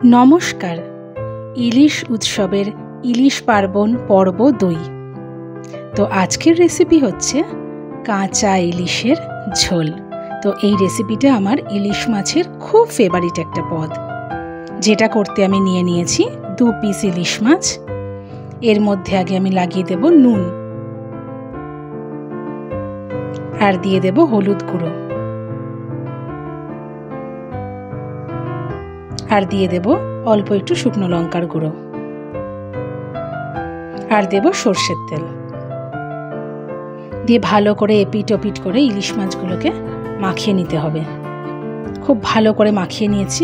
नमस्कार। इलिश उत्सवेर इलिश पार्बण पर्व 2। तो आजकेर रेसिपि होच्छे काँचा इलिशेर झोल। तो এই রেসিপিটা আমার ইলিশ মাছের খুব ফেভারিট একটা পদ, যেটা করতে আমি নিয়ে নিয়েছি 2 পিস ইলিশ মাছ। এর মধ্যে আগে আমি লাগিয়ে দেব নুন, আর দিয়ে দেব হলুদ গুঁড়ো, আর দিয়ে দেব অল্প একটু শুকনো লঙ্কার গুঁড়ো, আর দেব সরষের তেল দিয়ে ভালো করে এপিট ওপিট করে ইলিশ মাছগুলোকে মাখিয়ে নিতে হবে। খুব ভালো করে মাখিয়ে নিয়েছি।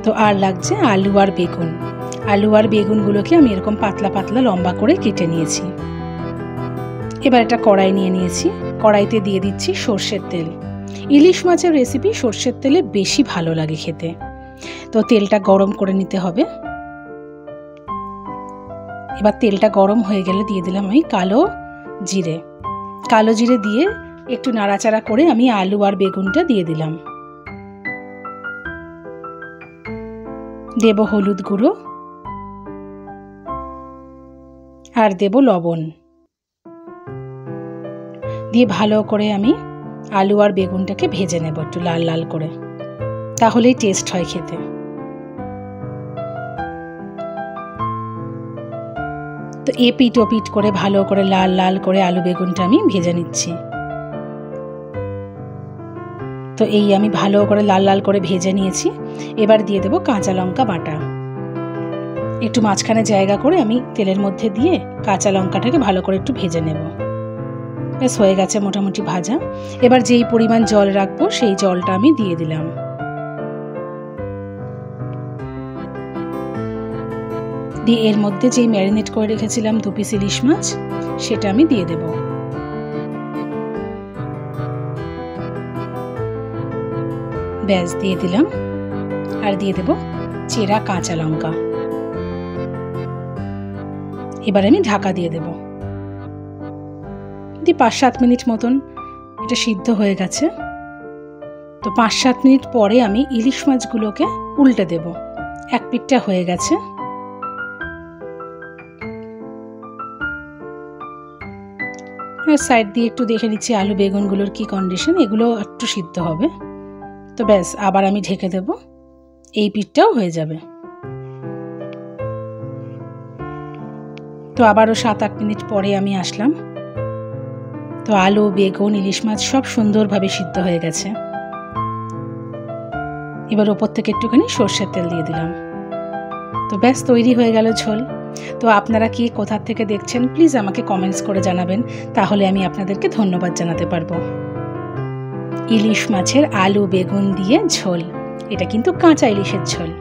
তো আর লাগছে আলু আর বেগুন। আলু আর বেগুনগুলোকে আমি এরকম পাতলা পাতলা লম্বা করে কেটে নিয়েছি। এবার একটা কড়াই নিয়ে নিয়েছি, কড়াইতে দিয়ে দিচ্ছি সরষের তেল। ইলিশ মাছের রেসিপি সরষের তেলে বেশি ভালো লাগে খেতে। তো তেলটা গরম করে নিতে হবে। এবার তেলটা গরম হয়ে গেলে দিয়ে দিলাম আমি কালো জিরে। কালো জিরে দিয়ে একটু নাড়াচাড়া করে আমি আলু আর বেগুনটা দিয়ে দিলাম। দেব হলুদ গুঁড়ো, আর দেব লবণ দিয়ে ভালো করে আমি আলু আর বেগুনটাকে ভেজে নেব একটু লাল লাল করে, তাহলেই টেস্ট হয় খেতে। তো এপিট ওপিট করে ভালো করে লাল লাল করে আলু বেগুনটা আমি ভেজে নিচ্ছি। তো এই আমি ভালো করে লাল লাল করে ভেজে নিয়েছি। এবার দিয়ে দেব কাঁচা লঙ্কা বাটা। একটু মাঝখানে জায়গা করে আমি তেলের মধ্যে দিয়ে কাঁচা লঙ্কাটাকে ভালো করে একটু ভেজে নেব। ব্যাস হয়ে গেছে মোটামুটি ভাজা। এবার যেই পরিমাণ জল রাখবো সেই জলটা আমি দিয়ে দিলাম। দিয়ে এর মধ্যে যেই ম্যারিনেট করে রেখেছিলাম 2 পিস ইলিশ মাছ, সেটা আমি দিয়ে দেব। ব্যাস দিয়ে দিলাম। আর দিয়ে দেব চেরা কাঁচা লঙ্কা। এবার আমি ঢাকা দিয়ে দেব। দিয়ে 5-7 মিনিট মতন এটা সিদ্ধ হয়ে গেছে। তো 5-7 মিনিট পরে আমি ইলিশ মাছগুলোকে উল্টে দেব। এক পিঠটা হয়ে গেছে। সাইড দিয়ে একটু দেখে নিচ্ছি আলু বেগুনগুলোর কি কন্ডিশন, এগুলো একটু সিদ্ধ হবে। তো ব্যাস আবার আমি ঢেকে দেব, এই পিঠটাও হয়ে যাবে। তো আবারও 7-8 মিনিট পরে আমি আসলাম। তো আলু বেগুন ইলিশ মাছ সব সুন্দরভাবে সিদ্ধ হয়ে গেছে। এবার ওপর থেকে একটুখানি সরষের তেল দিয়ে দিলাম। তো ব্যাস তৈরি হয়ে গেল ঝোল। তো আপনারা কি কোথা থেকে দেখছেন প্লিজ আমাকে কমেন্টস করে জানাবেন, তাহলে আমি আপনাদেরকে ধন্যবাদ জানাতে পারবো। ইলিশ মাছের আলু বেগুন দিয়ে ঝোল, এটা কিন্তু কাঁচা ইলিশের ঝোল।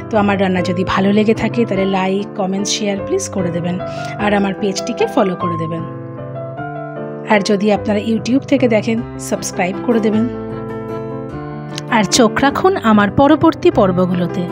তো আমার রান্না যদি ভালো লেগে থাকে তাহলে লাইক কমেন্ট শেয়ার প্লিজ করে দেবেন, আর আমার পেজটিকে ফলো করে দেবেন। আর যদি আপনারা ইউটিউব থেকে দেখেন সাবস্ক্রাইব করে দেবেন। আর চোখ রাখুন আমার পরবর্তী পর্বগুলোতে।